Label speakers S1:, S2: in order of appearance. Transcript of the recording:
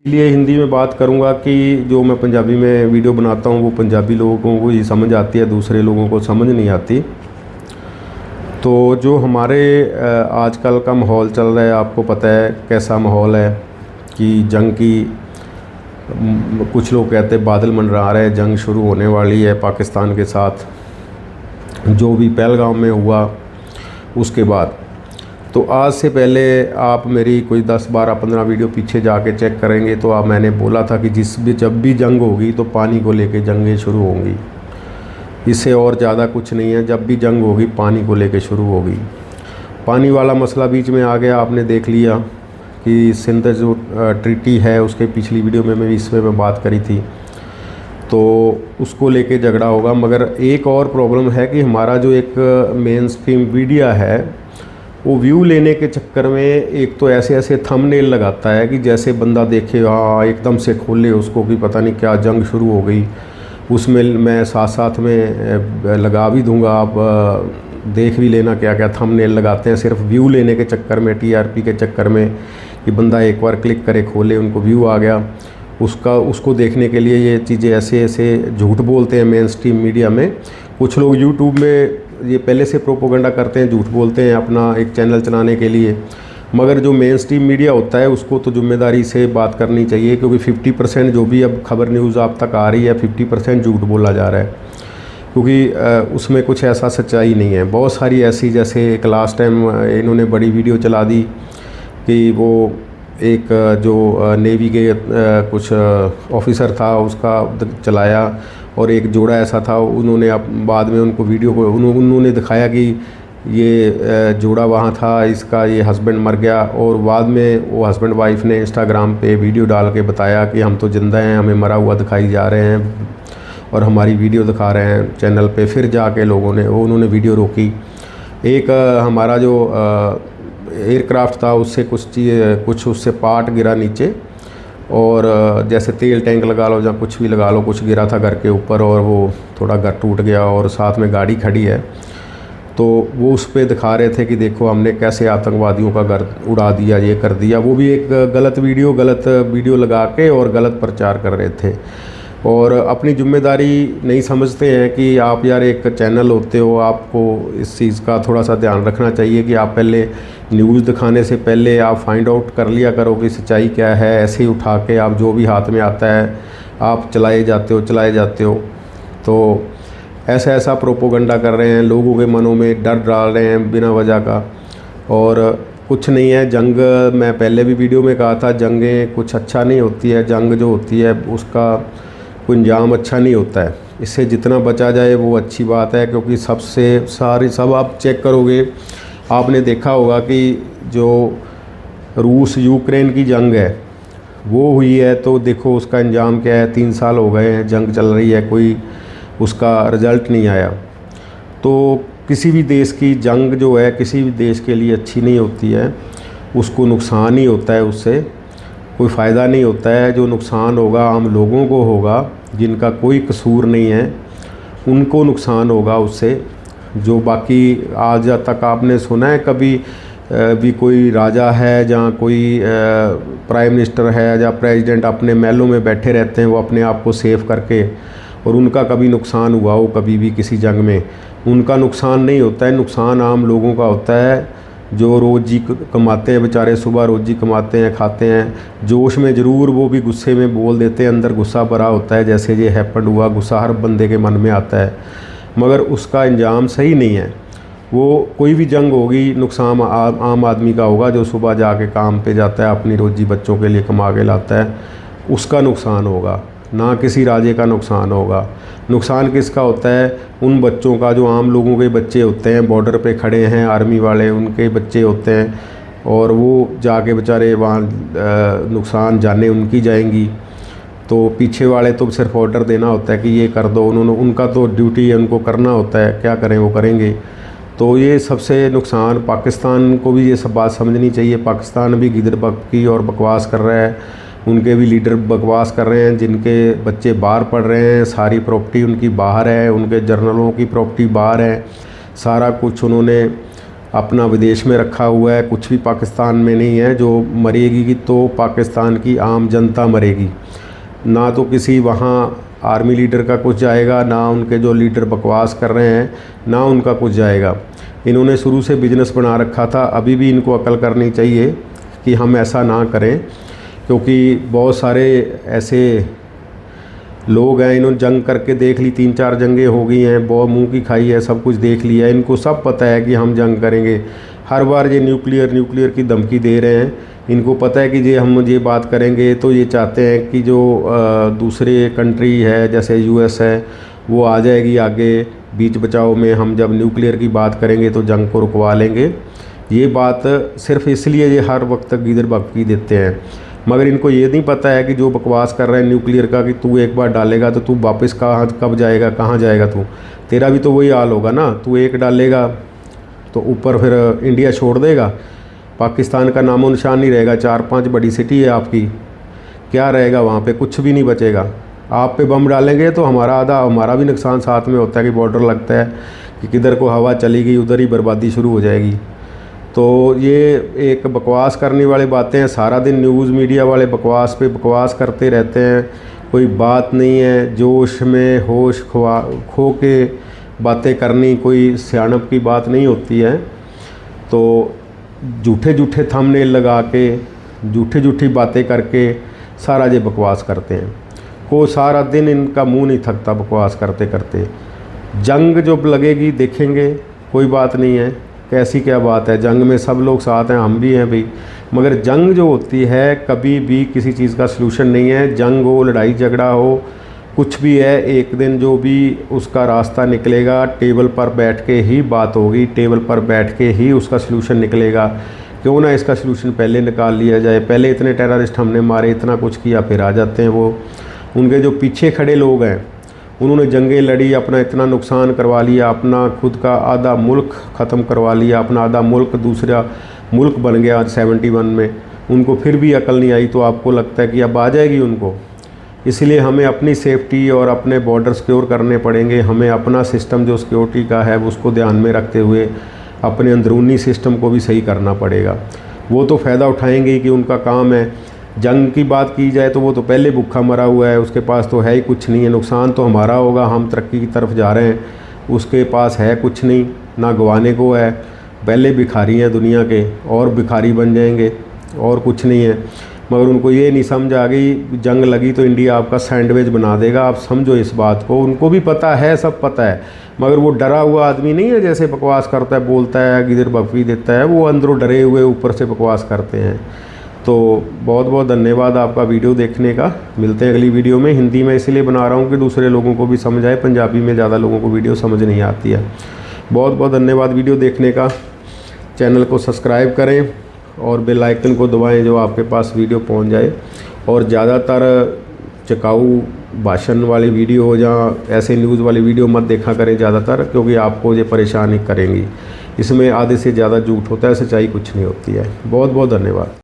S1: इसलिए हिंदी में बात करूंगा कि जो मैं पंजाबी में वीडियो बनाता हूं वो पंजाबी लोगों को ही समझ आती है, दूसरे लोगों को समझ नहीं आती। तो जो हमारे आजकल का माहौल चल रहा है, आपको पता है कैसा माहौल है कि जंग की कुछ लोग कहते हैं बादल मंडरा रहे हैं, जंग शुरू होने वाली है पाकिस्तान के साथ। जो भी पहलगाम में हुआ उसके बाद, तो आज से पहले आप मेरी कोई 10, 12, 15 वीडियो पीछे जाके चेक करेंगे तो आप मैंने बोला था कि जब भी जंग होगी तो पानी को लेके जंगें शुरू होंगी। इससे और ज़्यादा कुछ नहीं है, जब भी जंग होगी पानी को लेके शुरू होगी। पानी वाला मसला बीच में आ गया, आपने देख लिया कि सिंध जो ट्रीटी है उसके पिछली वीडियो में मैं इसमें बात करी थी, तो उसको लेके झगड़ा होगा। मगर एक और प्रॉब्लम है कि हमारा जो एक मेन स्ट्रीम मीडिया है वो व्यू लेने के चक्कर में एक तो ऐसे ऐसे थंबनेल लगाता है कि जैसे बंदा देखे एकदम से खोले उसको कि पता नहीं क्या जंग शुरू हो गई। उसमें मैं साथ साथ में लगा भी दूंगा, आप देख भी लेना क्या क्या थंबनेल लगाते हैं सिर्फ व्यू लेने के चक्कर में, टीआरपी के चक्कर में, कि बंदा एक बार क्लिक करे, खोले, उनको व्यू आ गया, उसको देखने के लिए ये चीज़ें ऐसे ऐसे झूठ बोलते हैं मेन स्ट्रीम मीडिया में। कुछ लोग यूट्यूब में ये पहले से प्रोपोगंडा करते हैं, झूठ बोलते हैं अपना एक चैनल चलाने के लिए। मगर जो मेन स्ट्रीम मीडिया होता है उसको तो जिम्मेदारी से बात करनी चाहिए, क्योंकि 50% जो भी अब खबर न्यूज़ आप तक आ रही है 50% झूठ बोला जा रहा है, क्योंकि उसमें कुछ ऐसा सच्चाई नहीं है। बहुत सारी ऐसी, जैसे एक लास्ट टाइम इन्होंने बड़ी वीडियो चला दी कि वो एक जो नेवी के कुछ ऑफिसर था उसका चलाया, और एक जोड़ा ऐसा था, उन्होंने बाद में उनको वीडियो को उन्होंने दिखाया कि ये जोड़ा वहाँ था, इसका ये हस्बैंड मर गया, और बाद में वो हस्बैंड वाइफ ने इंस्टाग्राम पे वीडियो डाल के बताया कि हम तो ज़िंदा हैं, हमें मरा हुआ दिखाई जा रहे हैं और हमारी वीडियो दिखा रहे हैं चैनल पे। फिर जाके लोगों ने उन्होंने वीडियो रोकी। एक हमारा जो एयरक्राफ्ट था उससे कुछ उससे पार्ट गिरा नीचे, और जैसे तेल टैंक लगा लो या कुछ भी लगा लो, कुछ गिरा था घर के ऊपर और वो थोड़ा घर टूट गया, और साथ में गाड़ी खड़ी है, तो वो उस पर दिखा रहे थे कि देखो हमने कैसे आतंकवादियों का घर उड़ा दिया, ये कर दिया। वो भी एक गलत वीडियो लगा के और गलत प्रचार कर रहे थे, और अपनी जिम्मेदारी नहीं समझते हैं कि आप यार एक चैनल होते हो, आपको इस चीज़ का थोड़ा सा ध्यान रखना चाहिए कि आप पहले न्यूज़ दिखाने से पहले आप फाइंड आउट कर लिया करो कि सच्चाई क्या है। ऐसे ही उठा के आप जो भी हाथ में आता है आप चलाए जाते हो। तो ऐसा प्रोपोगंडा कर रहे हैं, लोगों के मनों में डर डाल रहे हैं बिना वजह का, और कुछ नहीं है। जंग, मैं पहले भी वीडियो में कहा था, जंगें कुछ अच्छा नहीं होती है। जंग जो होती है उसका कोई अंजाम अच्छा नहीं होता है। इससे जितना बचा जाए वो अच्छी बात है, क्योंकि सब आप चेक करोगे, आपने देखा होगा कि जो रूस यूक्रेन की जंग है वो हुई है, तो देखो उसका अंजाम क्या है। 3 साल हो गए हैं, जंग चल रही है, कोई उसका रिज़ल्ट नहीं आया। तो किसी भी देश की जंग जो है किसी भी देश के लिए अच्छी नहीं होती है, उसको नुकसान ही होता है, उससे कोई फ़ायदा नहीं होता है। जो नुकसान होगा आम लोगों को होगा, जिनका कोई कसूर नहीं है, उनको नुकसान होगा उससे। जो बाकी आज तक आपने सुना है कभी भी कोई राजा है जहाँ कोई प्राइम मिनिस्टर है या प्रेसिडेंट अपने महलों में बैठे रहते हैं वो अपने आप को सेव करके, और उनका कभी नुकसान हुआ हो कभी भी किसी जंग में? उनका नुकसान नहीं होता है, नुकसान आम लोगों का होता है जो रोज़ी कमाते हैं बेचारे, सुबह रोज़ी कमाते हैं, खाते हैं। जोश में ज़रूर वो भी गुस्से में बोल देते हैं, अंदर गुस्सा भरा होता है, जैसे ये हैपन हुआ, गुस्सा हर बंदे के मन में आता है, मगर उसका अंजाम सही नहीं है। वो कोई भी जंग होगी, नुकसान आम आदमी का होगा जो सुबह जाके काम पे जाता है, अपनी रोज़ी बच्चों के लिए कमा के लाता है, उसका नुकसान होगा, ना किसी राजे का नुकसान होगा। नुकसान किसका होता है? उन बच्चों का जो आम लोगों के बच्चे होते हैं, बॉर्डर पे खड़े हैं आर्मी वाले, उनके बच्चे होते हैं, और वो जाके बेचारे वहाँ नुकसान जाने उनकी जाएंगी। तो पीछे वाले तो सिर्फ ऑर्डर देना होता है कि ये कर दो, उनका तो ड्यूटी है, उनको करना होता है, क्या करें वो करेंगे। तो ये सबसे नुकसान पाकिस्तान को भी ये सब बात समझनी चाहिए। पाकिस्तान भी गिदड़बक्की और बकवास कर रहा है, उनके भी लीडर बकवास कर रहे हैं, जिनके बच्चे बाहर पढ़ रहे हैं, सारी प्रॉपर्टी उनकी बाहर है, उनके जर्नलों की प्रॉपर्टी बाहर है, सारा कुछ उन्होंने अपना विदेश में रखा हुआ है, कुछ भी पाकिस्तान में नहीं है। जो मरेगी तो पाकिस्तान की आम जनता मरेगी, ना तो किसी वहाँ आर्मी लीडर का कुछ जाएगा, ना उनके जो लीडर बकवास कर रहे हैं ना उनका कुछ जाएगा। इन्होंने शुरू से बिजनेस बना रखा था, अभी भी इनको अकल करनी चाहिए कि हम ऐसा ना करें, क्योंकि बहुत सारे ऐसे लोग हैं, इन्होंने जंग करके देख ली, 3-4 जंगें हो गई हैं, बहुत मुंह की खाई है, सब कुछ देख लिया है, इनको सब पता है कि हम जंग करेंगे। हर बार ये न्यूक्लियर की धमकी दे रहे हैं। इनको पता है कि ये हम ये बात करेंगे तो ये चाहते हैं कि जो दूसरे कंट्री है जैसे यूएस है वो आ जाएगी आगे बीच बचाव में, हम जब न्यूक्लियर की बात करेंगे तो जंग को रुकवा लेंगे। ये बात सिर्फ इसलिए ये हर वक्त तक गिदर भक्की देते हैं, मगर इनको ये नहीं पता है कि जो बकवास कर रहे हैं न्यूक्लियर का कि तू एक बार डालेगा तो तू वापस कब जाएगा, कहाँ जाएगा तू, तेरा भी तो वही हाल होगा ना। तू एक डालेगा तो ऊपर फिर इंडिया छोड़ देगा, पाकिस्तान का नामो निशान नहीं रहेगा। 4-5 बड़ी सिटी है आपकी, क्या रहेगा वहाँ पे, कुछ भी नहीं बचेगा। आप पे बम डालेंगे तो हमारा भी नुकसान साथ में होता है कि बॉर्डर लगता है कि किधर को हवा चली गई उधर ही बर्बादी शुरू हो जाएगी। तो ये एक बकवास करने वाली बातें हैं, सारा दिन न्यूज़ मीडिया वाले बकवास पे बकवास करते रहते हैं, कोई बात नहीं है। जोश में होश खो के बातें करनी कोई सियाणप की बात नहीं होती है। तो झूठे थंबनेल लगा के झूठी बातें करके सारा ये बकवास करते हैं। को सारा दिन इनका मुंह नहीं थकता बकवास करते करते। जंग जो लगेगी देखेंगे, कोई बात नहीं है, कैसी क्या बात है, जंग में सब लोग साथ हैं, हम भी हैं भाई। मगर जंग जो होती है कभी भी किसी चीज़ का सलूशन नहीं है। जंग हो, लड़ाई झगड़ा हो, कुछ भी है, एक दिन जो भी उसका रास्ता निकलेगा टेबल पर बैठ के ही बात होगी, टेबल पर बैठ के ही उसका सलूशन निकलेगा। क्यों ना इसका सलूशन पहले निकाल लिया जाए। पहले इतने टेररिस्ट हमने मारे, इतना कुछ किया, फिर आ जाते हैं वो। उनके जो पीछे खड़े लोग हैं उन्होंने जंगें लड़ी, अपना इतना नुकसान करवा लिया, अपना खुद का आधा मुल्क ख़त्म करवा लिया, अपना आधा मुल्क दूसरा मुल्क बन गया आज 71 में। उनको फिर भी अकल नहीं आई, तो आपको लगता है कि अब आ जाएगी उनको। इसलिए हमें अपनी सेफ्टी और अपने बॉर्डर सिक्योर करने पड़ेंगे। हमें अपना सिस्टम जो सिक्योरिटी का है उसको ध्यान में रखते हुए अपने अंदरूनी सिस्टम को भी सही करना पड़ेगा। वो तो फ़ायदा उठाएंगे ही कि उनका काम है। जंग की बात की जाए तो वो तो पहले भूखा मरा हुआ है, उसके पास तो है ही कुछ नहीं है। नुकसान तो हमारा होगा, हम तरक्की की तरफ जा रहे हैं, उसके पास है कुछ नहीं, ना गंवाने को है। पहले भिखारी हैं दुनिया के और भिखारी बन जाएंगे, और कुछ नहीं है। मगर उनको ये नहीं समझ आ गई, जंग लगी तो इंडिया आपका सैंडविच बना देगा। आप समझो इस बात को, उनको भी पता है, सब पता है, मगर वो डरा हुआ आदमी नहीं है जैसे बकवास करता है, बोलता है, गिदर बकवी देता है, वो अंदरों डरे हुए ऊपर से बकवास करते हैं। तो बहुत बहुत धन्यवाद आपका वीडियो देखने का। मिलते हैं अगली वीडियो में। हिंदी में इसलिए बना रहा हूँ कि दूसरे लोगों को भी समझ आए, पंजाबी में ज़्यादा लोगों को वीडियो समझ नहीं आती है। बहुत बहुत धन्यवाद वीडियो देखने का। चैनल को सब्सक्राइब करें और बेल आइकन को दबाएं जो आपके पास वीडियो पहुंच जाए। और ज़्यादातर चकाऊ भाषण वाली वीडियो हो या ऐसे न्यूज़ वाली वीडियो मत देखा करें ज़्यादातर, क्योंकि आपको ये परेशानी करेंगी। इसमें आधे से ज़्यादा झूठ होता है, सच्चाई कुछ नहीं होती है। बहुत बहुत धन्यवाद।